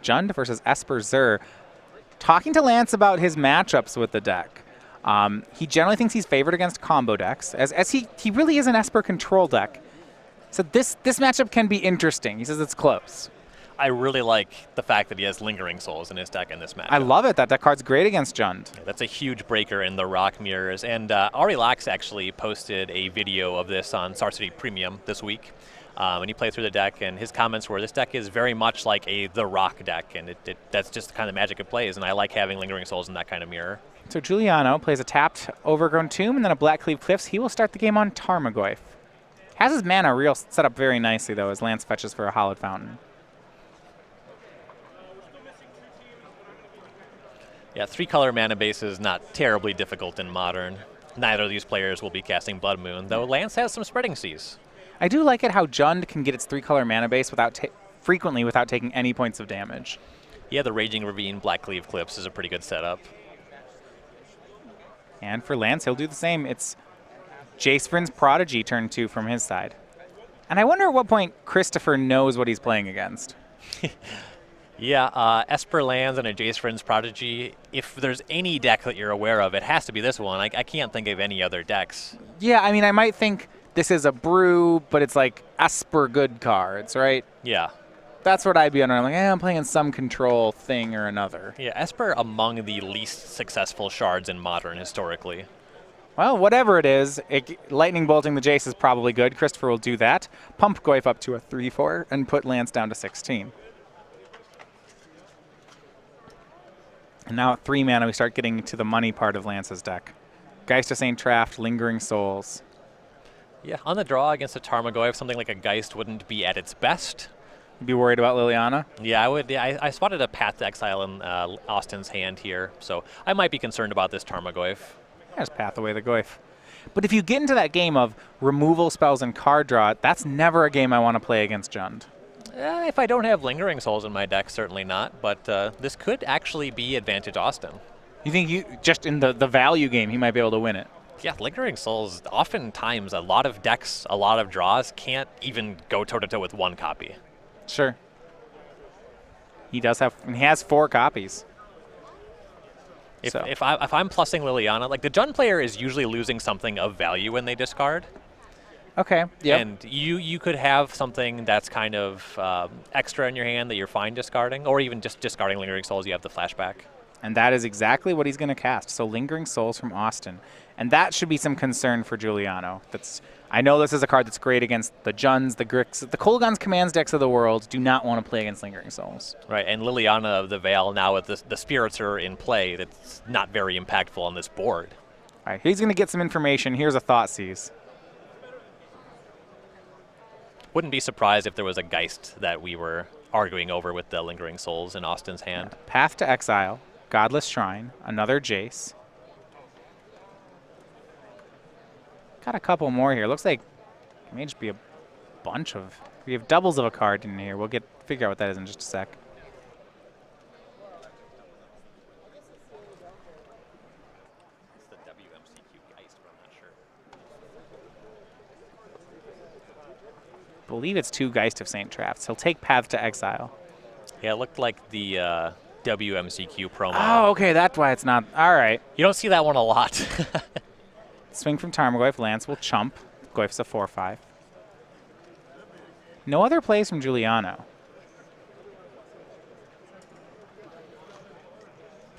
Jund versus Esper Zur. Talking to Lance about his matchups with the deck. He generally thinks he's favored against combo decks, as he really is an Esper control deck. So this matchup can be interesting. He says it's close. I really like the fact that he has Lingering Souls in his deck in this matchup. I love it. That card's great against Jund. Yeah, that's a huge breaker in the Rock Mirrors. And Ari Lax actually posted a video of this on Star City Premium this week. And he played through the deck, and his comments were, this deck is very much like the Rock deck, and that's just the kind of magic it plays, and I like having Lingering Souls in that kind of mirror. So Juliano plays a tapped Overgrown Tomb and then a Blackcleave Cliffs. He will start the game on Tarmogoyf. Has his mana set up very nicely, though, as Lance fetches for a Hallowed Fountain. Yeah, 3-color mana base is not terribly difficult in Modern. Neither of these players will be casting Blood Moon, though Lance has some Spreading Seas. I do like it how Jund can get its 3-color mana base frequently without taking any points of damage. Yeah, the Raging Ravine Blackcleave Cliffs is a pretty good setup. And for Lance, he'll do the same. It's Jace Vryn's Prodigy turn 2 from his side. And I wonder at what point Christopher knows what he's playing against. Yeah, Esper lands and a Jace Vryn's Prodigy. If there's any deck that you're aware of, it has to be this one. I can't think of any other decks. Yeah, I mean, I might think this is a brew, but it's like Esper good cards, right? Yeah. That's what I'd be under. I'm like, I'm playing some control thing or another. Yeah, Esper among the least successful shards in Modern historically. Well, whatever it is, lightning bolting the Jace is probably good. Christopher will do that. Pump Goyf up to a 3-4 and put Lance down to 16. And now at 3 mana, we start getting to the money part of Lance's deck. Geist of St. Traft, Lingering Souls. Yeah, on the draw against a Tarmogoyf, something like a Geist wouldn't be at its best. You'd be worried about Liliana? Yeah, I would. Yeah, I spotted a Path to Exile in Austin's hand here, so I might be concerned about this Tarmogoyf. Just path away the Goyf. But if you get into that game of removal spells and card draw, that's never a game I want to play against Jund. If I don't have Lingering Souls in my deck, certainly not, but this could actually be advantage Austin. You think just in the value game, he might be able to win it? Yeah, Lingering Souls, oftentimes a lot of decks, a lot of draws can't even go toe-to-toe with one copy. Sure. He has 4 copies. If I'm plussing Liliana, like the Jund player is usually losing something of value when they discard. Okay, yeah. And you could have something that's kind of extra in your hand that you're fine discarding, or even just discarding Lingering Souls, you have the flashback. And that is exactly what he's going to cast. So Lingering Souls from Austin. And that should be some concern for Juliano. I know this is a card that's great against the Junds, the Grix, the Kolaghan's Commands decks of the world do not want to play against Lingering Souls. Right, and Liliana of the Veil, now with the Spirits are in play, that's not very impactful on this board. All right, he's going to get some information. Here's a Thoughtseize. Wouldn't be surprised if there was a Geist that we were arguing over with the Lingering Souls in Austin's hand. Yeah. Path to Exile, Godless Shrine, another Jace. Got a couple more here. Looks like it may just be a bunch of... We have doubles of a card in here. We'll figure out what that is in just a sec. It's the WMCQ Geist, but I'm not sure. I believe it's 2 Geist of St. Trafts. He'll take Path to Exile. Yeah, it looked like the WMCQ promo. Oh, okay, that's why it's not... All right. You don't see that one a lot. Swing from Tarmogoyf. Lance will chump. Goyf's a 4-5. No other plays from Juliano.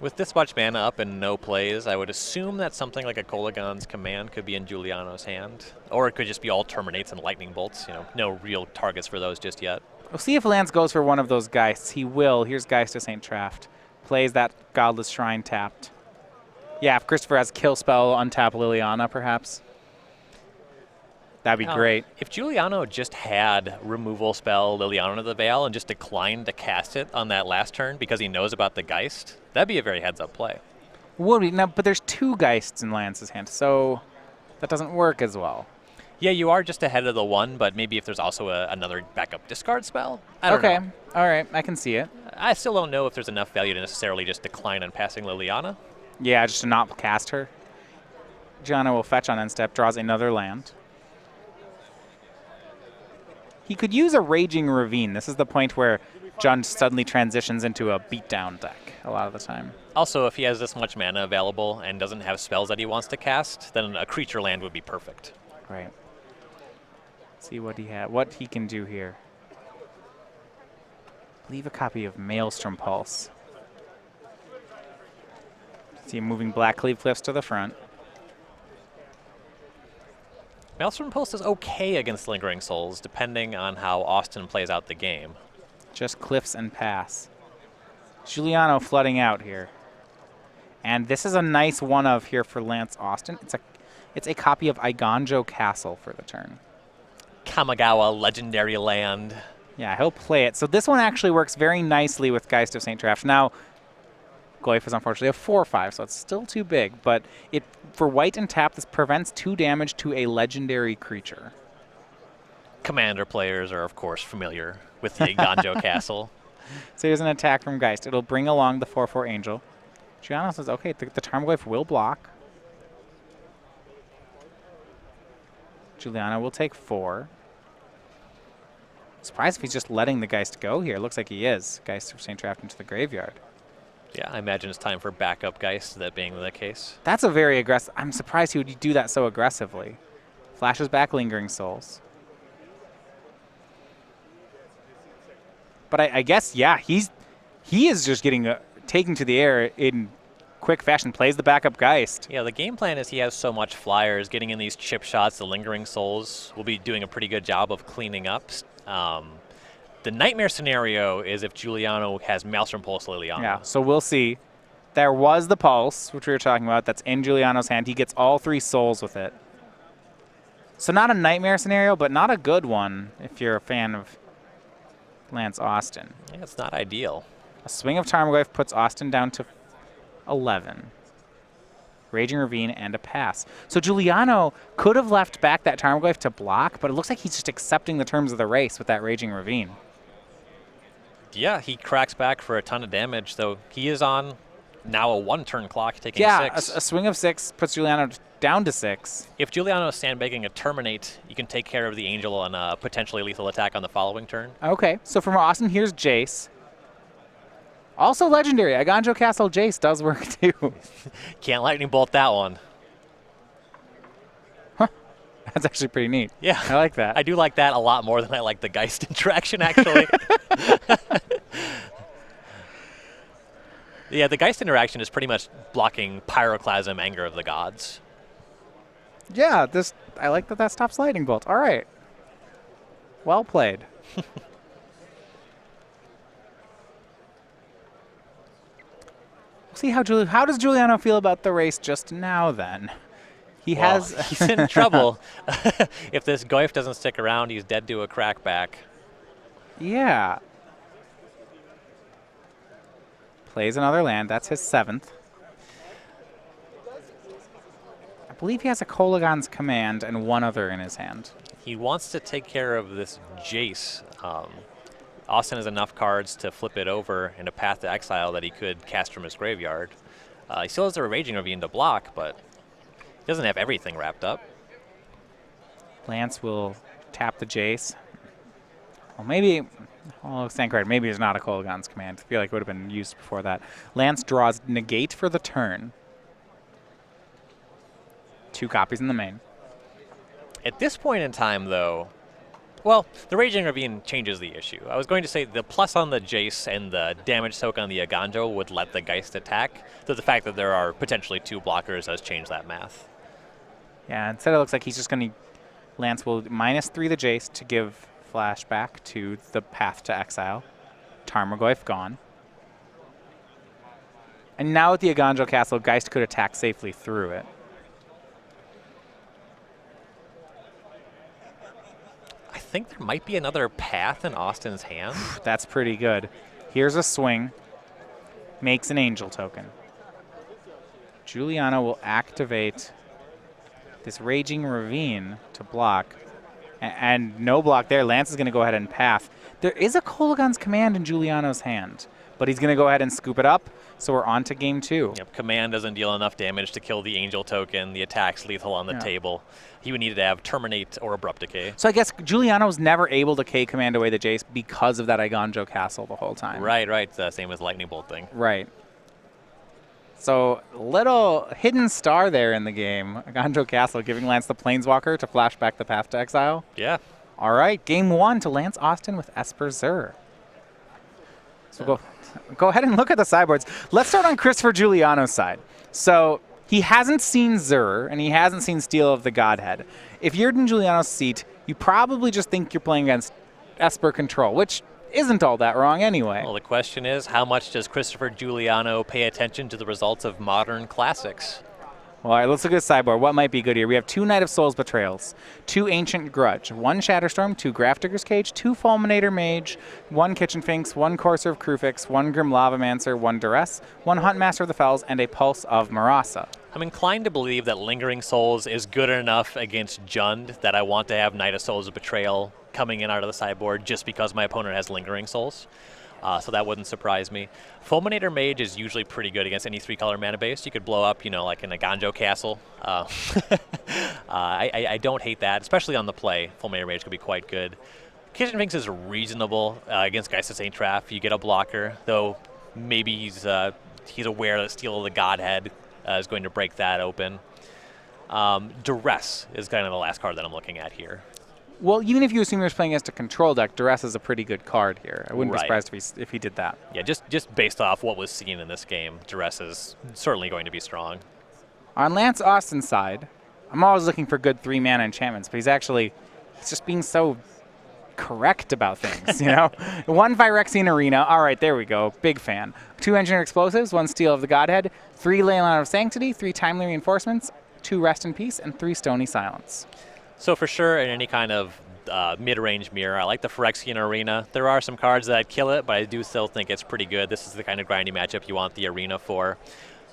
With this much mana up and no plays, I would assume that something like a Kolaghan's Command could be in Juliano's hand. Or it could just be all Terminates and Lightning Bolts. No real targets for those just yet. We'll see if Lance goes for one of those Geists. He will. Here's Geist of St. Traft. Plays that Godless Shrine tapped. Yeah, if Christopher has Kill Spell, untap Liliana, perhaps. That'd be great. If Juliano just had Removal Spell Liliana of the Veil and just declined to cast it on that last turn because he knows about the Geist, that'd be a very heads-up play. Would be. Now, but there's 2 Geists in Lance's hand, so that doesn't work as well. Yeah, you are just ahead of the one, but maybe if there's also another backup discard spell? I don't know. All right, I can see it. I still don't know if there's enough value to necessarily just decline on passing Liliana. Yeah, just to not cast her. Gianna will fetch on end step, draws another land. He could use a Raging Ravine. This is the point where John suddenly transitions into a beatdown deck a lot of the time. Also, if he has this much mana available and doesn't have spells that he wants to cast, then a creature land would be perfect. Right. See what he can do here. Leave a copy of Maelstrom Pulse. See him moving Black Cleave Cliffs to the front. Maelstrom Pulse is okay against Lingering Souls, depending on how Austin plays out the game. Just cliffs and pass. Juliano flooding out here. And this is a nice one-of here for Lance Austin. It's a copy of Iganjo Castle for the turn. Kamigawa Legendary Land. Yeah, he'll play it. So this one actually works very nicely with Geist of St. Trash. Now, Goyf is unfortunately a 4/5, so it's still too big. But for white and tap, this prevents 2 damage to a legendary creature. Commander players are, of course, familiar with the Iganjo Castle. So here's an attack from Geist. It'll bring along the 4/4 Angel. Juliano says, okay, the Tarmogoyf will block. Juliano will take 4. Surprised if he's just letting the Geist go here. Looks like he is. Geist of St. Trapped into the graveyard. Yeah, I imagine it's time for backup Geist, that being the case. That's a very aggressive. I'm surprised he would do that so aggressively. Flashes back Lingering Souls. But I guess, yeah, he is just getting taken to the air in quick fashion. Plays the backup Geist. Yeah, the game plan is he has so much flyers, getting in these chip shots, the Lingering Souls will be doing a pretty good job of cleaning up. The nightmare scenario is if Juliano has Maelstrom Pulse Liliana. Yeah, so we'll see. There was the Pulse, which we were talking about. That's in Juliano's hand. He gets all 3 souls with it. So not a nightmare scenario, but not a good one if you're a fan of Lance Austin. Yeah, it's not ideal. A swing of Tarmogoyf puts Austin down to 11. Raging Ravine and a pass. So Juliano could have left back that Tarmogoyf to block, but it looks like he's just accepting the terms of the race with that Raging Ravine. Yeah, he cracks back for a ton of damage, though he is on now a 1-turn clock, taking 6. A swing of 6 puts Juliano down to 6. If Juliano is sandbagging a Terminate, you can take care of the Angel on a potentially lethal attack on the following turn. Okay, so from Austin, here's Jace. Also legendary. Iganjo Castle Jace does work too. Can't lightning bolt that one. Huh. That's actually pretty neat. Yeah. I like that. I do like that a lot more than I like the Geist interaction, actually. Yeah, the Geist interaction is pretty much blocking Pyroclasm, Anger of the Gods. Yeah, I like that stops lightning bolt. All right. Well played. See how does Juliano feel about the race just now then? He's in trouble. If this Goyf doesn't stick around, he's dead to a crackback. Yeah. Plays another land. That's his 7th. I believe he has a Kolagon's Command and 1 other in his hand. He wants to take care of this Jace. Austin has enough cards to flip it over in a Path to Exile that he could cast from his graveyard. He still has the Raging Ravine to block, but he doesn't have everything wrapped up. Lance will tap the Jace. Well, maybe... Oh, stand correct. Maybe it's not a Kolagon's Command. I feel like it would have been used before that. Lance draws Negate for the turn. 2 copies in the main. At this point in time, though, well, the Raging Ravine changes the issue. I was going to say the plus on the Jace and the damage soak on the Iganjo would let the Geist attack, though the fact that there are potentially 2 blockers does change that math. Yeah, instead it looks like he's just going to... Lance will -3 the Jace to give flashback to the Path to Exile. Tarmogoyf gone. And now with the Iganjo Castle, Geist could attack safely through it. I think there might be another path in Austin's hand. That's pretty good. Here's a swing. Makes an Angel token. Juliano will activate this Raging Ravine to block. And no block there. Lance is going to go ahead and path. There is a Kolaghan's Command in Juliano's hand, but he's going to go ahead and scoop it up, so we're on to game 2. Yep, Command doesn't deal enough damage to kill the Angel token. The attack's lethal on the table. He would need to have Terminate or Abrupt Decay. So I guess Juliano was never able to K-command away the Jace because of that Iganjo Castle the whole time. Right. Same as Lightning Bolt thing. Right. So little hidden star there in the game. Iganjo Castle giving Lance the Planeswalker to flash back the Path to Exile. Yeah. All right, game 1 to Lance Austin with Esper Zur. So go ahead and look at the sideboards. Let's start on Christopher Giuliano's side. So he hasn't seen Zur, and he hasn't seen Steel of the Godhead. If you're in Giuliano's seat, you probably just think you're playing against Esper Control, which isn't all that wrong anyway. Well, the question is, how much does Christopher Giuliano pay attention to the results of modern classics? Well, all right, let's look at the sideboard. What might be good here? We have 2 Knight of Souls Betrayals, 2 Ancient Grudge, 1 Shatterstorm, 2 Grafdigger's Cage, 2 Fulminator Mage, 1 Kitchen Finks, 1 Courser of Krufix, 1 Grim Lavamancer, 1 Duress, 1 Huntmaster of the Fells, and a Pulse of Marasa. I'm inclined to believe that Lingering Souls is good enough against Jund that I want to have Knight of Souls of Betrayal coming in out of the sideboard just because my opponent has Lingering Souls. So that wouldn't surprise me. Fulminator Mage is usually pretty good against any 3-color mana base. You could blow up, like an Iganjo Castle. I don't hate that, especially on the play. Fulminator Mage could be quite good. Kitchen Finks is reasonable against Geist of St. Traff. You get a blocker, though maybe he's aware that Steel of the Godhead is going to break that open. Duress is kind of the last card that I'm looking at here. Well, even if you assume you're playing against a control deck, Duress is a pretty good card here. I wouldn't be surprised if he did that. Yeah, just based off what was seen in this game, Duress is certainly going to be strong. On Lance Austin's side, I'm always looking for good 3-mana enchantments, but he's just being so correct about things, 1 Phyrexian Arena. All right, there we go. Big fan. 2 Engineered Explosives, 1 Steel of the Godhead, 3 Leyline of Sanctity, 3 Timely Reinforcements, 2 Rest in Peace, and 3 Stony Silence. So for sure, in any kind of mid-range mirror, I like the Phyrexian Arena. There are some cards that kill it, but I do still think it's pretty good. This is the kind of grindy matchup you want the Arena for.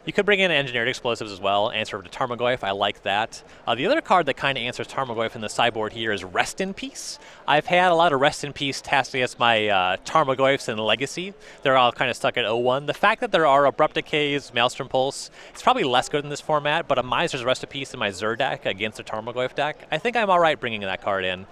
You could bring in Engineered Explosives as well, answer to Tarmogoyf. I like that. The other card that kind of answers Tarmogoyf in the sideboard here is Rest in Peace. I've had a lot of Rest in Peace tasked against my Tarmogoyfs in Legacy. They're all kind of stuck at 0-1. The fact that there are Abrupt Decays, Maelstrom Pulse, it's probably less good in this format, but a Miser's Rest in Peace in my Zur deck against a Tarmogoyf deck, I think I'm all right bringing that card in.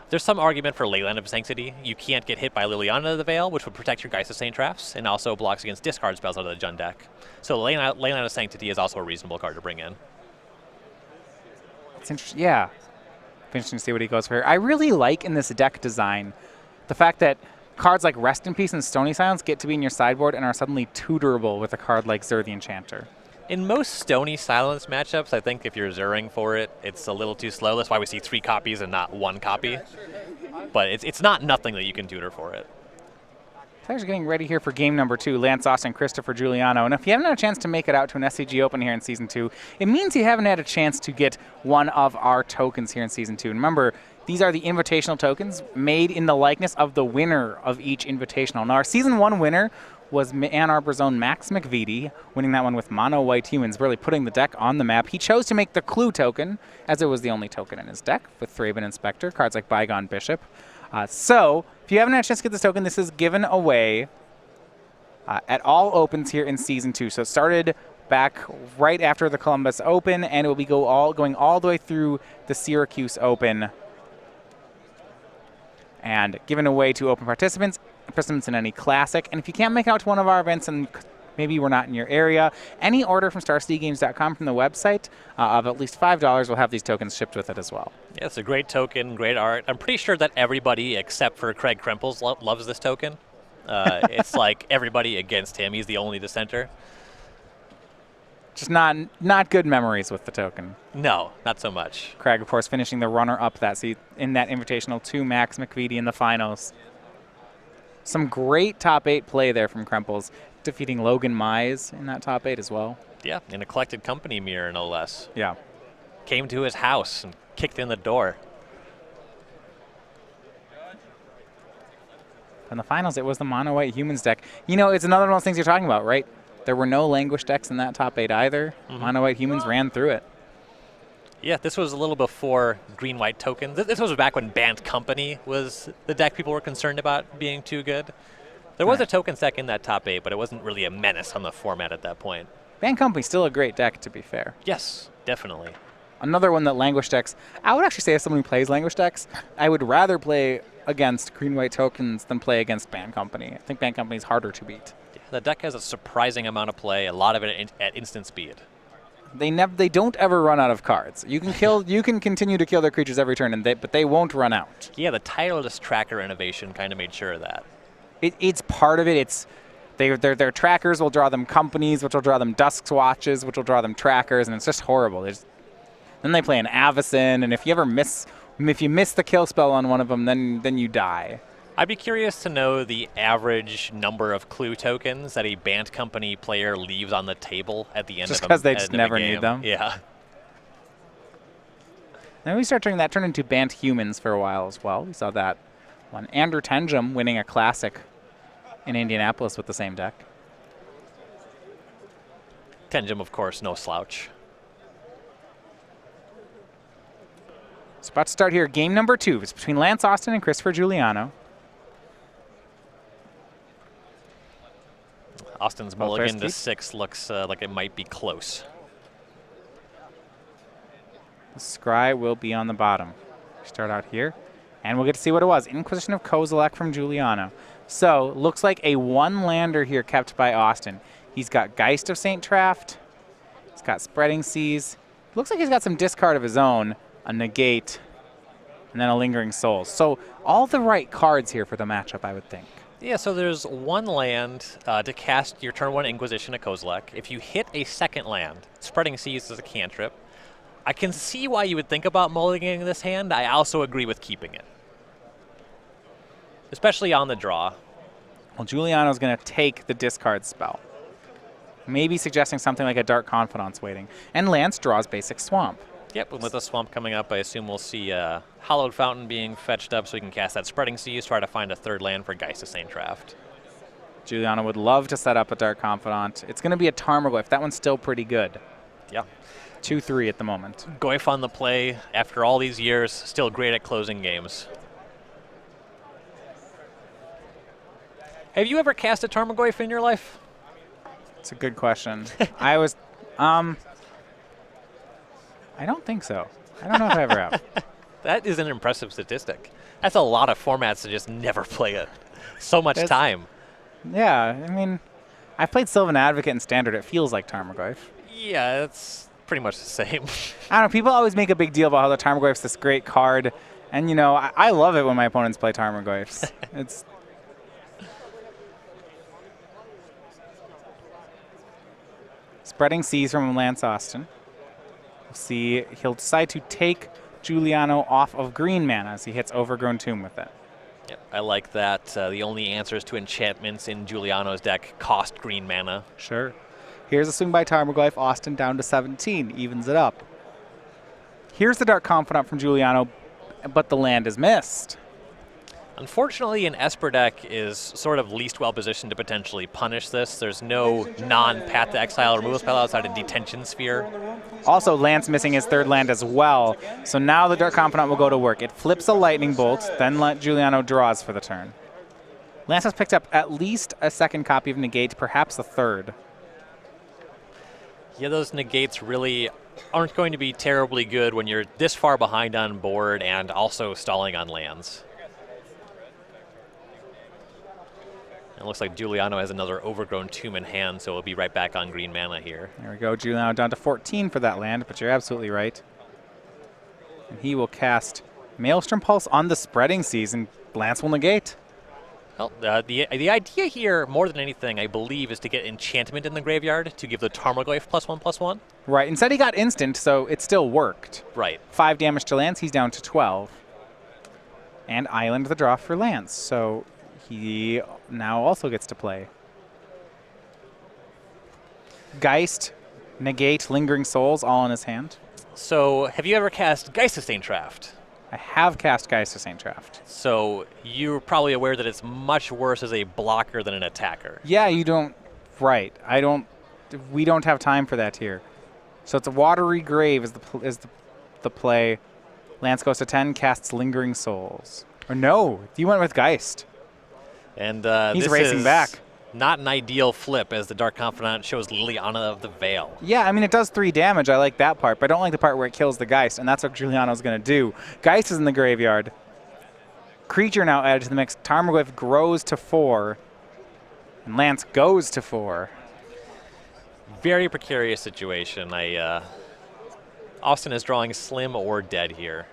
There's some argument for Leyline of Sanctity. You can't get hit by Liliana of the Veil, which would protect your Geist of St. Traffs, and also blocks against discard spells out of the Jund deck. So Leyline of Sanctity is also a reasonable card to bring in. It's interesting. Yeah. Interesting to see what he goes for here. I really like in this deck design the fact that cards like Rest in Peace and Stony Silence get to be in your sideboard and are suddenly tutorable with a card like Zur the Enchanter. In most Stony Silence matchups, I think if you're Zuring for it, it's a little too slow. That's why we see 3 copies and not 1 copy. But it's not nothing that you can tutor for it. So actually getting ready here for game number 2, Lance Austin, Christopher Giuliano. And if you haven't had a chance to make it out to an SCG Open here in Season 2, it means you haven't had a chance to get one of our tokens here in Season 2. And remember, these are the invitational tokens made in the likeness of the winner of each invitational. Now, our Season 1 winner was Ann Arbor's own Max McVitie, winning that one with mono white humans, really putting the deck on the map. He chose to make the Clue token, as it was the only token in his deck, with Thraben Inspector, cards like Bygone Bishop. So, if you haven't had a chance to get this token, this is given away at all opens here in Season 2. So it started back right after the Columbus Open, and it will be going all the way through the Syracuse Open, and given away to open participants in any classic. And if you can't make it out to one of our events and maybe we're not in your area, any order from StarCityGames.com from the website of at least $5 will have these tokens shipped with it as well. Yeah, it's a great token, great art. I'm pretty sure that everybody except for Craig Krempels loves this token. It's like everybody against him. He's the only dissenter. Just not good memories with the token. No, not so much. Craig, of course, finishing the runner-up in that Invitational to Max McVitie in the finals. Some great top 8 play there from Krempels, defeating Logan Mize in that top 8 as well. Yeah, in a collected company mirror, no less. Yeah. Came to his house and kicked in the door. In the finals, it was the mono white humans deck. It's another one of those things you're talking about, right? There were no Languish decks in that top 8 either. Mono white humans ran through it. Yeah, this was a little before green-white tokens. This was back when Banned Company was the deck people were concerned about being too good. There was a token stack in that top 8, but it wasn't really a menace on the format at that point. Band Company's still a great deck, to be fair. Yes, definitely. Another one that Languish decks, I would actually say as someone who plays Languish decks, I would rather play against green-white tokens than play against Band Company. I think Band Company is harder to beat. Yeah, the deck has a surprising amount of play, a lot of it at instant speed. They don't ever run out of cards. You can continue to kill their creatures every turn, but they won't run out. Yeah, the tireless tracker innovation kind of made sure of that. It's part of it. It's their trackers will draw them companies, which will draw them Dusk Watches, which will draw them trackers, and it's just horrible. Then they play an Avacyn, and if you miss the kill spell on one of them, then you die. I'd be curious to know the average number of clue tokens that a Banned Company player leaves on the table at the end Just of a because they just never need them? Yeah. Then we start turning that turned into Banned Humans for a while as well. We saw that one. Andrew Tenjum winning a Classic in Indianapolis with the same deck. Tenjum, of course, no slouch. It's about to start here. Game number 2. It's between Lance Austin and Christopher Juliano. Austin's mulligan to 6 looks like it might be close. The Scry will be on the bottom. Start out here, and we'll get to see what it was. Inquisition of Kozilek from Juliano. So, looks like a 1-lander here kept by Austin. He's got Geist of St. Traft. He's got Spreading Seas. Looks like he's got some discard of his own, a Negate, and then a Lingering Souls. So, all the right cards here for the matchup, I would think. Yeah, so there's 1 land to cast your turn 1 Inquisition of Kozilek. If you hit a second land, Spreading Seas is a cantrip. I can see why you would think about mulliganing this hand. I also agree with keeping it, especially on the draw. Well, Juliano's going to take the discard spell, maybe suggesting something like a Dark Confidence waiting. And Lance draws basic Swamp. Yep, and with the Swamp coming up, I assume we'll see Hallowed Fountain being fetched up so we can cast that Spreading Seas, try to find a 3rd land for Geist of St. Traft. Juliano would love to set up a Dark Confidant. It's going to be a Tarmogoyf. That one's still pretty good. Yeah. 2-3 at the moment. Goyf on the play after all these years, still great at closing games. Have you ever cast a Tarmogoyf in your life? It's a good question. I don't think so. I don't know if I ever have. That is an impressive statistic. That's a lot of formats to just never play it. So much time. Yeah, I mean, I've played Sylvan Advocate in Standard. It feels like Tarmogoyf. Yeah, it's pretty much the same. I don't know. People always make a big deal about how the Tarmogoyf's this great card. And, you know, I love it when my opponents play Tarmogoyfs. It's... Spreading Seas from Lance Austin. We'll see, he'll decide to take Juliano off of green mana as he hits Overgrown Tomb with it. Yep, I like that. The only answers to enchantments in Juliano's deck cost green mana. Sure. Here's a swing by Tarmogoyf. Austin down to 17, evens it up. Here's the Dark Confidant from Juliano, but the land is missed. Unfortunately, an Esper deck is sort of least well positioned to potentially punish this. There's no non-Path to Exile removal spell outside of Detention Sphere. Also, Lance missing his 3rd land as well, so now the Dark Confidant will go to work. It flips a Lightning Bolt, then Juliano draws for the turn. Lance has picked up at least a 2nd copy of Negate, perhaps a 3rd. Yeah, those Negates really aren't going to be terribly good when you're this far behind on board and also stalling on lands. It looks like Juliano has another Overgrown Tomb in hand, so we'll be right back on green mana here. There we go. Juliano down to 14 for that land, but you're absolutely right. And he will cast Maelstrom Pulse on the Spreading Seas, and Lance will negate. Well, the idea here, more than anything, I believe, is to get Enchantment in the graveyard to give the Tarmogoyf +1/+1. Right. Instead, he got instant, so it still worked. Right. 5 damage to Lance. He's down to 12. And Island the draw for Lance, so he now also gets to play. Geist, Negate, Lingering Souls, all in his hand. So, have you ever cast Geist of St. Traft? I have cast Geist of St. Traft. So, you're probably aware that it's much worse as a blocker than an attacker. Yeah, you don't... Right. We don't have time for that here. So it's a Watery Grave is the the play. Lance goes to 10, casts Lingering Souls. Or no, you went with Geist. And he's this racing is back. Not an ideal flip as the Dark Confidant shows Liliana of the Veil. Yeah, I mean, it does 3 damage. I like that part, but I don't like the part where it kills the Geist, and that's what Juliano's going to do. Geist is in the graveyard. Creature now added to the mix. Tarmogoyf grows to 4, and Lance goes to 4. Very precarious situation. Austin is drawing slim or dead here.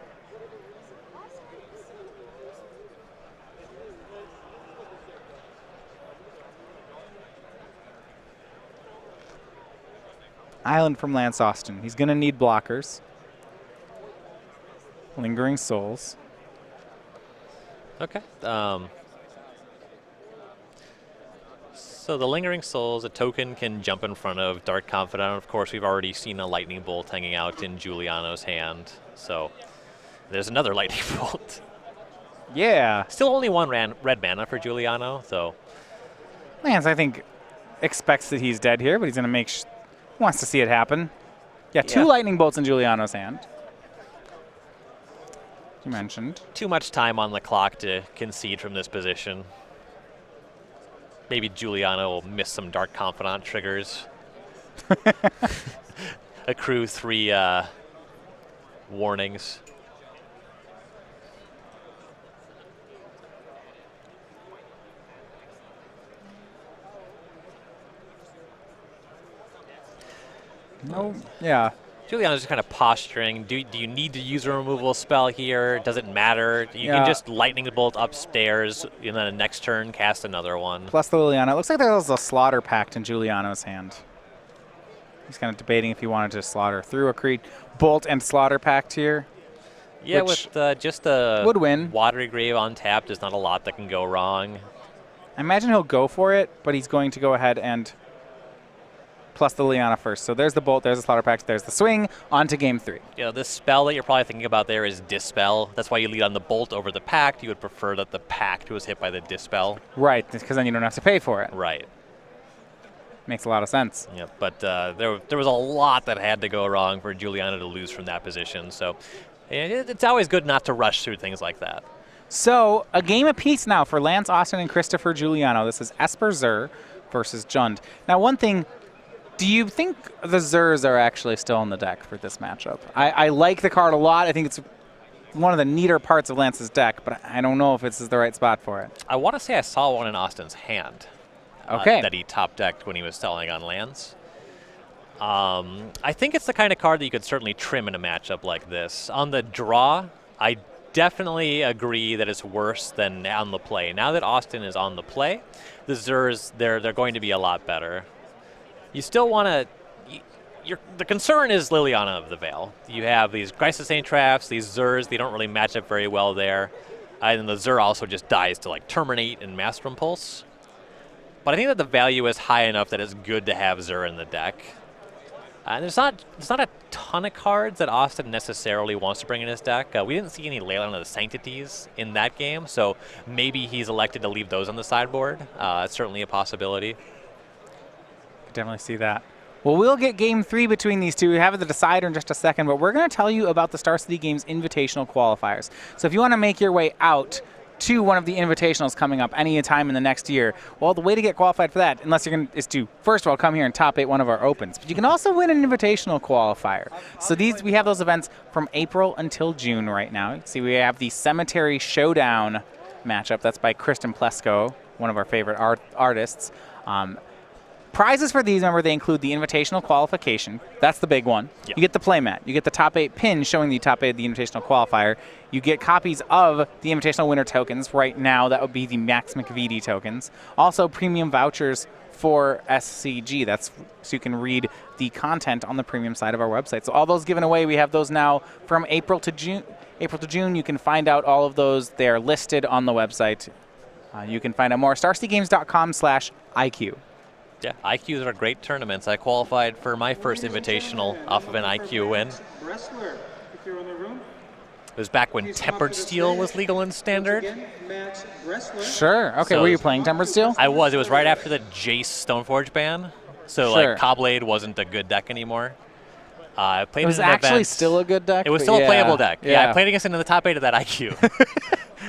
Island from Lance Austin. He's going to need blockers. Lingering Souls. Okay. So the Lingering Souls, a token can jump in front of Dark Confidant. Of course, we've already seen a Lightning Bolt hanging out in Juliano's hand. So there's another Lightning Bolt. Yeah. Still only 1 red mana for Juliano, so. Lance, I think, expects that he's dead here, but he's going to make wants to see it happen. Yeah, 2 Lightning Bolts in Juliano's hand. You mentioned. Too much time on the clock to concede from this position. Maybe Juliano will miss some Dark Confidant triggers. Accrue 3 warnings. No. Yeah. Juliano's just kind of posturing. Do you need to use a removal spell here? Does it matter? You can just Lightning Bolt upstairs, and then the next turn cast another one. Plus the Liliana. It looks like there was a Slaughter Pact in Juliano's hand. He's kind of debating if he wanted to slaughter through a Bolt and Slaughter Pact here. Yeah, with just a would win. Watery Grave on tap, there's not a lot that can go wrong. I imagine he'll go for it, but he's going to go ahead and plus the Liliana first. So there's the Bolt, there's the Slaughter Pact, there's the swing, on to game 3. You know, this spell that you're probably thinking about there is Dispel. That's why you lead on the Bolt over the Pact. You would prefer that the Pact was hit by the Dispel. Right, because then you don't have to pay for it. Right. Makes a lot of sense. Yeah, but there was a lot that had to go wrong for Juliano to lose from that position. So it's always good not to rush through things like that. So a game apiece now for Lance Austin and Christopher Juliano. This is Esper Zur versus Jund. Now, one thing, do you think the Zurs are actually still in the deck for this matchup? I like the card a lot. I think it's one of the neater parts of Lance's deck, but I don't know if this is the right spot for it. I want to say I saw one in Austin's hand. Okay. That he top decked when he was selling on lands. I think it's the kind of card that you could certainly trim in a matchup like this. On the draw, I definitely agree that it's worse than on the play. Now that Austin is on the play, the Zurs, they're going to be a lot better. You still want to... The concern is Liliana of the Veil. You have these Glyphosate Traps, these Zurs, they don't really match up very well there. And the Zur also just dies to like Terminate and Master Impulse. But I think that the value is high enough that it's good to have Zur in the deck. And there's not a ton of cards that Austin necessarily wants to bring in his deck. We didn't see any Leyline of the Sanctities in that game, so maybe he's elected to leave those on the sideboard. It's certainly a possibility. Definitely see that. Well, we'll get game 3 between these two. We have the decider in just a second, but we're going to tell you about the Star City Games Invitational Qualifiers. So if you want to make your way out to one of the invitationals coming up any time in the next year, well, the way to get qualified for that, unless you're is to first of all come here and top 8 one of our opens, but you can also win an invitational qualifier. So we have those events from April until June right now. You can see we have the Cemetery Showdown matchup. That's by Kristen Plesko, one of our favorite artists. Prizes for these, remember, they include the invitational qualification. That's the big one. Yep. You get the playmat. You get the top 8 pin showing the top 8 of the invitational qualifier. You get copies of the invitational winner tokens. Right now, that would be the Max McVitie tokens. Also, premium vouchers for SCG. That's so you can read the content on the premium side of our website. So all those given away, we have those now from April to June. You can find out all of those. They are listed on the website. You can find out more. StarCityGames.com/IQ. Yeah, IQs are great tournaments. I qualified for my first invitational off of an IQ win. It was back when Tempered Steel was legal in Standard. Sure. Okay, so were you playing Tempered Steel? I was. It was right after the Jace Stoneforge ban. So, like, Cobblade wasn't a good deck anymore. I played It was in an actually event. still a good deck. It was but still yeah, a playable deck. Yeah, I Yeah, played against it in the top 8 of that IQ.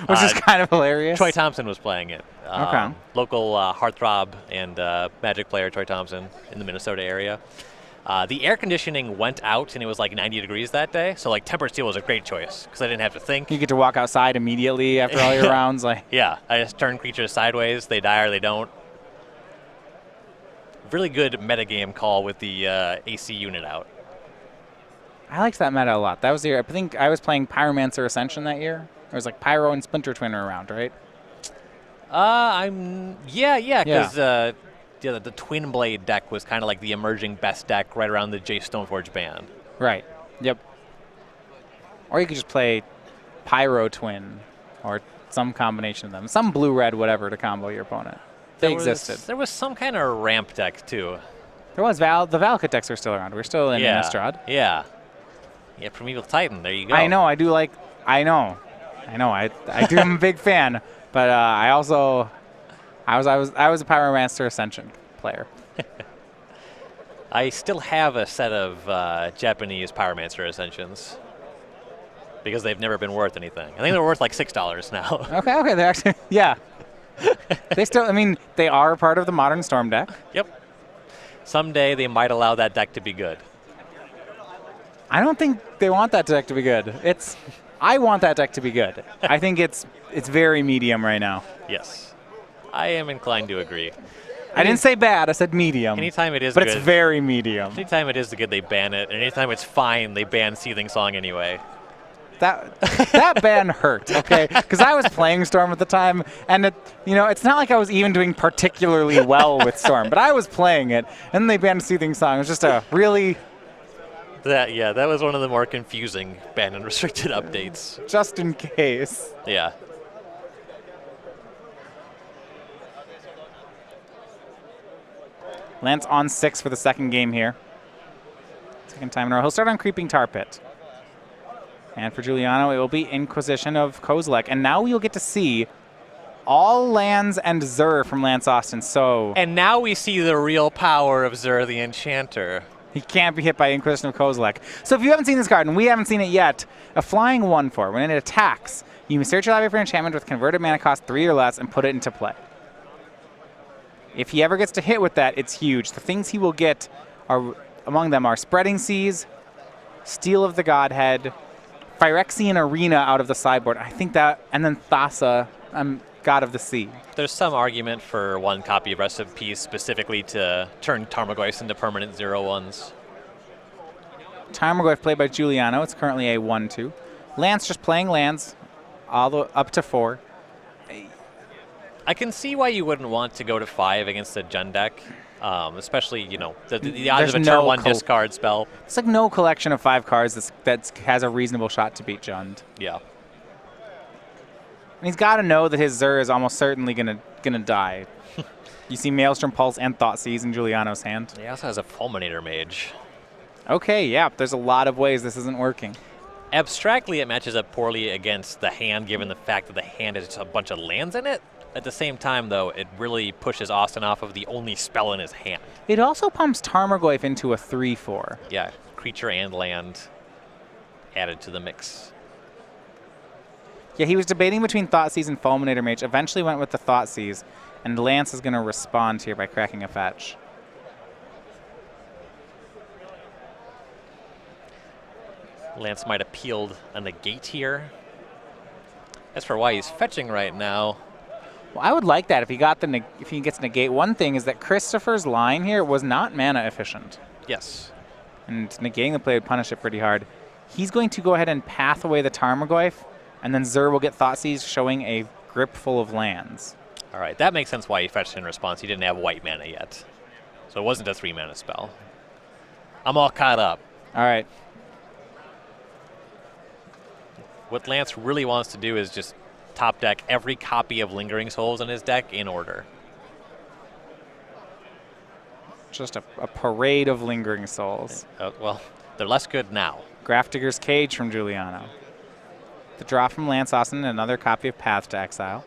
which is kind of hilarious. Troy Thompson was playing it. Okay. Local heartthrob and Magic player Troy Thompson in the Minnesota area. The air conditioning went out and it was like 90 degrees that day, so like tempered steel was a great choice because I didn't have to think. You get to walk outside immediately after all your rounds. Like, Yeah, I just turn creatures sideways, they die or they don't. Really good metagame call with the AC unit out. I liked that meta a lot. That was the year. I think I was playing Pyromancer Ascension that year. It was like Pyro and Splinter Twin were around, right? Because the Twin Blade deck was kind of like the emerging best deck right around the Jace Stoneforge ban. Right. Yep. Or you could just play Pyro Twin or some combination of them. Some blue-red whatever to combo your opponent. They existed. There was some kind of ramp deck too. There was the Valakut decks are still around. We're still in Innistrad. Yeah. Yeah, Primeval Titan, there you go. I know, I do like I know. I do am a big fan, but I was a Pyromancer Ascension player. I still have a set of Japanese Pyromancer Ascensions because they've never been worth anything. I think they're worth like $6 now. Okay, they're actually yeah. They still, I mean, they are part of the modern Storm deck. Yep. Someday they might allow that deck to be good. I don't think they want that deck to be good. I want that deck to be good. I think it's very medium right now. Yes. I am inclined to agree. I didn't say bad, I said medium. Anytime it is but good. it's very medium. Anytime it is good, they ban it. And anytime it's fine, they ban Seething Song anyway. That ban hurt, okay? Because I was playing Storm at the time, and it's not like I was even doing particularly well with Storm, but I was playing it, and they banned Seething Song. It was just a really... That was one of the more confusing banned and restricted updates. Just in case. Yeah. Lance on 6 for the second game here. Second time in a row. He'll start on Creeping Tar Pit. And for Juliano, it will be Inquisition of Kozilek. And now we'll get to see all lands and Zur from Lance Austin. And now we see the real power of Zur the Enchanter. He can't be hit by Inquisition of Kozilek. So if you haven't seen this card, and we haven't seen it yet, a flying 1/4. When it attacks, you may search your library for an enchantment with converted mana cost 3 or less and put it into play. If he ever gets to hit with that, it's huge. The things he will get among them are Spreading Seas, Steel of the Godhead, Phyrexian Arena out of the sideboard. I think that, and then Thassa, God of the Sea. There's some argument for one copy of Rest of Peace specifically to turn Tarmogoyfs into permanent 0/1s. Tarmogoyf played by Juliano. It's currently a 1/2. Lance just playing lands, all the up to 4. I can see why you wouldn't want to go to 5 against a Jund deck, especially, the odds of a turn 1 discard spell. It's like no collection of 5 cards that has a reasonable shot to beat Jund. Yeah. And he's got to know that his Zur is almost certainly gonna die. You see Maelstrom Pulse and Thoughtseize in Juliano's hand. He also has a Fulminator Mage. Okay, yeah, there's a lot of ways this isn't working. Abstractly, it matches up poorly against the hand, given the fact that the hand has a bunch of lands in it. At the same time, though, it really pushes Austin off of the only spell in his hand. It also pumps Tarmogoyf into a 3/4. Yeah, creature and land added to the mix. Yeah, he was debating between Thoughtseize and Fulminator Mage. Eventually went with the Thoughtseize, and Lance is going to respond here by cracking a fetch. Lance might have peeled a negate here. As for why he's fetching right now, well, I would like that if he gets negate. One thing is that Christopher's line here was not mana efficient. yes. And negating the play would punish it pretty hard. He's going to go ahead and path away the Tarmogoyf, and then Zur will get Thoughtseize, showing a grip full of lands. All right, that makes sense why he fetched in response. He didn't have white mana yet. So it wasn't a 3-mana spell. I'm all caught up. All right. What Lance really wants to do is just top deck every copy of Lingering Souls in his deck in order. Just a parade of Lingering Souls. Well, they're less good now. Grafdigger's Cage from Juliano. The draw from Lance Austin, another copy of Path to Exile.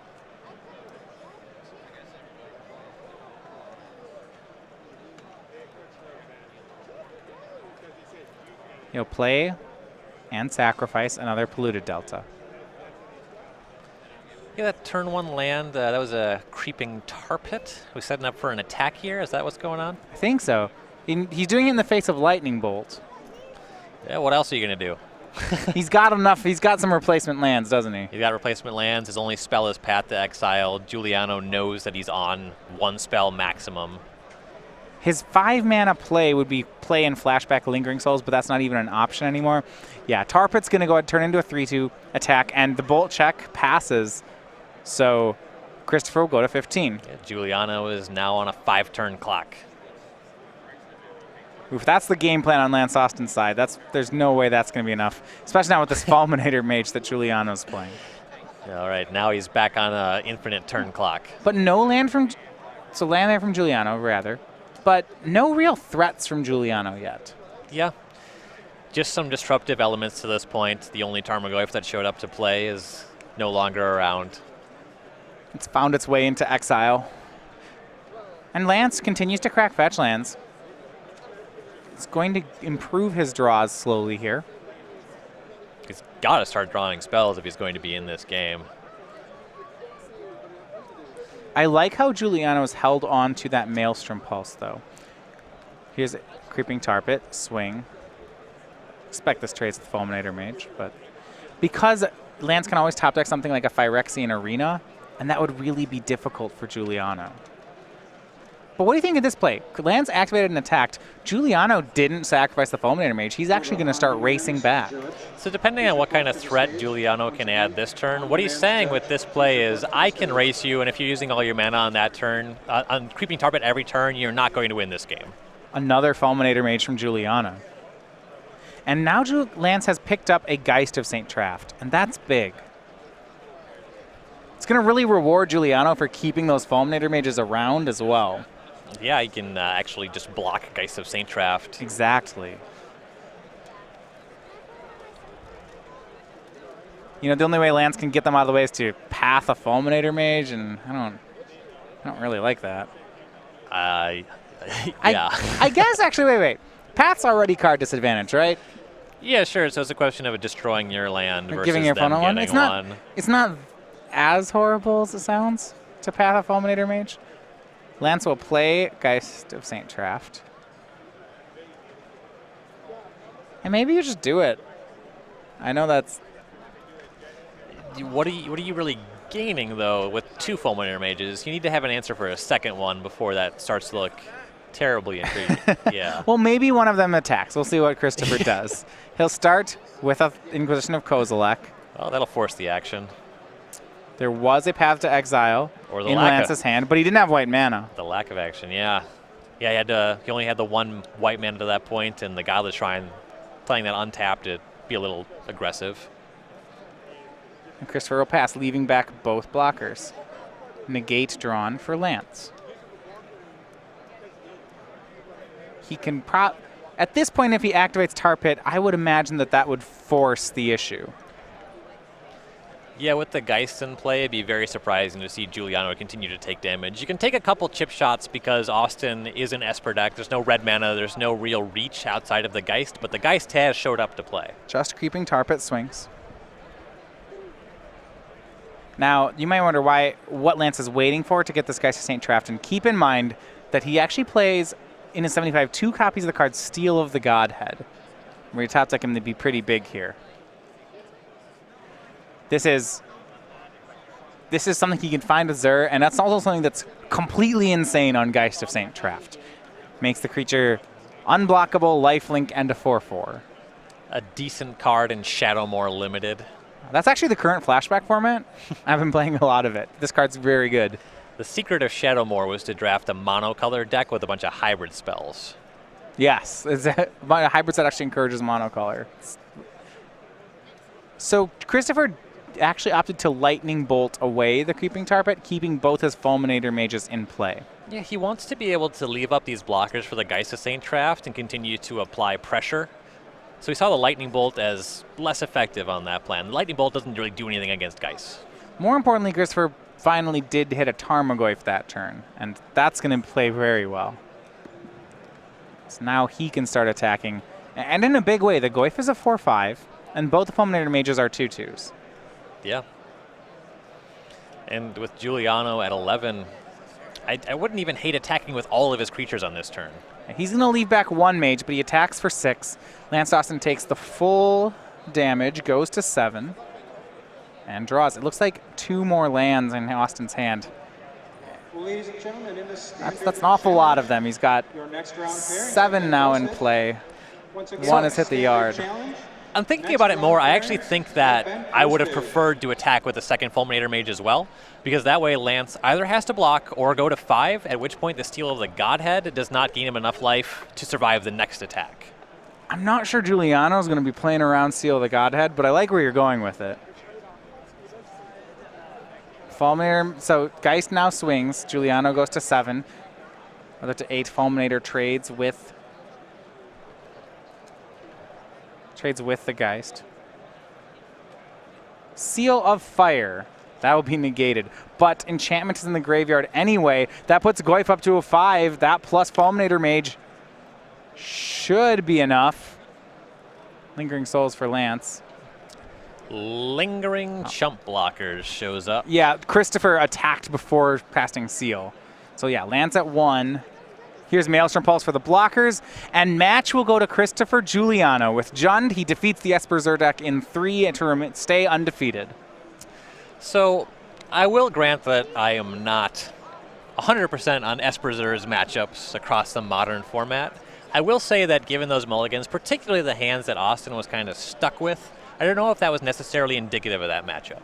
He'll play and sacrifice another polluted delta. Yeah, that turn 1 land, that was a creeping tar pit. We're setting up for an attack here. Is that what's going on? I think so. He's doing it in the face of lightning bolt. Yeah, what else are you going to do? He's got enough. He's got some replacement lands, doesn't he? He's got replacement lands. His only spell is Path to Exile. Juliano knows that he's on 1 spell maximum. His 5-mana play would be play in Flashback Lingering Souls, but that's not even an option anymore. Yeah, Tar Pit's going to go ahead and turn into a 3-2 attack, and the Bolt check passes. So Christopher will go to 15. Yeah, Juliano is now on a 5-turn clock. If that's the game plan on Lance Austin's side, there's no way that's going to be enough, especially not with this Fulminator Mage that Juliano's playing. Yeah, all right, now he's back on an infinite turn clock. But no land from, so land there from Juliano, rather, but no real threats from Juliano yet. Yeah, just some disruptive elements to this point. The only Tarmogoyf that showed up to play is no longer around. It's found its way into exile. And Lance continues to crack fetch lands. It's going to improve his draws slowly here. He's got to start drawing spells if he's going to be in this game. I like how Juliano's held on to that Maelstrom Pulse, though. Here's a Creeping Tar Pit, swing. Expect this trades with Fulminator Mage, but because Lance can always top deck something like a Phyrexian Arena, and that would really be difficult for Juliano. But what do you think of this play? Lance activated and attacked. Juliano didn't sacrifice the Fulminator Mage. He's actually going to start racing back. So depending on what kind of threat Juliano can add this turn, what he's saying with this play is, I can race you, and if you're using all your mana on that turn, on Creeping Tar Pit every turn, you're not going to win this game. Another Fulminator Mage from Juliano. And now Lance has picked up a Geist of St. Traft, and that's big. It's going to really reward Juliano for keeping those Fulminator Mages around as well. Yeah, he can actually just block Geist of St. Traft. Exactly. You know, the only way Lance can get them out of the way is to path a Fulminator Mage, and I don't really like that. Yeah. I guess actually, wait. Path's already card disadvantage, right? Yeah, sure. So it's a question of destroying your land versus giving your them opponent one. getting one. It's not as horrible as it sounds to path a Fulminator Mage. Lance will play Geist of St. Traft. And maybe you just do it. I know that's... What are you really gaining, though, with 2 Fulminator Mages? You need to have an answer for a second one before that starts to look terribly intriguing. Yeah. Well, maybe one of them attacks. We'll see what Christopher does. He'll start with an Inquisition of Kozilek. Well, that'll force the action. There was a Path to Exile in Lance's hand, but he didn't have white mana. The lack of action, yeah. Yeah, he only had the 1 white mana to that point, and the Godless Shrine, playing that untapped, it'd be a little aggressive. And Christopher will pass, leaving back both blockers. Negate drawn for Lance. He can at this point, if he activates Tar Pit, I would imagine that would force the issue. Yeah, with the Geist in play, it'd be very surprising to see Juliano continue to take damage. You can take a couple chip shots because Austin is an Esper deck. There's no red mana. There's no real reach outside of the Geist, but the Geist has showed up to play. Just Creeping Tar Pit swings. Now, you might wonder what Lance is waiting for to get this Geist of St. Traft, and keep in mind that he actually plays, in his 75, 2 copies of the card Steel of the Godhead, where you top deck him to be pretty big here. This is something he can find with Zur, and that's also something that's completely insane on Geist of St. Traft. Makes the creature unblockable, lifelink, and a 4/4. A decent card in Shadowmoor Limited. That's actually the current Flashback format. I've been playing a lot of it. This card's very good. The secret of Shadowmoor was to draft a monocolor deck with a bunch of hybrid spells. Yes, it's a hybrid set actually encourages monocolor. So Christopher actually opted to Lightning Bolt away the Creeping Tar Pit, keeping both his Fulminator Mages in play. Yeah, he wants to be able to leave up these blockers for the Geist of St. Traft and continue to apply pressure. So he saw the Lightning Bolt as less effective on that plan. The Lightning Bolt doesn't really do anything against Geist. More importantly, Christopher finally did hit a Tarmogoyf that turn, and that's going to play very well. So now he can start attacking And in a big way, the Goyf is a 4-5, and both the Fulminator Mages are 2/2s. Yeah. And with Juliano at 11, I wouldn't even hate attacking with all of his creatures on this turn. He's going to leave back 1 mage, but he attacks for 6. Lance Austin takes the full damage, goes to 7, and draws. It looks like 2 more lands in Austin's hand. Ladies and gentlemen, in this That's an awful lot of them. He's got 7 now in play. 1 has hit the yard. I'm thinking about it more. I actually think that I would have preferred to attack with the second Fulminator Mage as well, because that way Lance either has to block or go to 5, at which point the Steel of the Godhead does not gain him enough life to survive the next attack. I'm not sure Juliano's going to be playing around Seal of the Godhead, but I like where you're going with it. Fulminator, so Geist now swings. Juliano goes to 7. Other to 8. Fulminator trades with the Geist. Seal of Fire. That will be negated. But Enchantment is in the graveyard anyway. That puts Goyf up to a 5. That plus Fulminator Mage should be enough. Lingering Souls for Lance. Lingering Chump Blockers shows up. Yeah, Christopher attacked before casting Seal. So yeah, Lance at 1. Here's Maelstrom Pulse for the blockers, and match will go to Christopher Juliano. With Jund, he defeats the Esper Zur deck in 3 to stay undefeated. So I will grant that I am not 100% on Esper Zur's matchups across the modern format. I will say that given those mulligans, particularly the hands that Austin was kind of stuck with, I don't know if that was necessarily indicative of that matchup.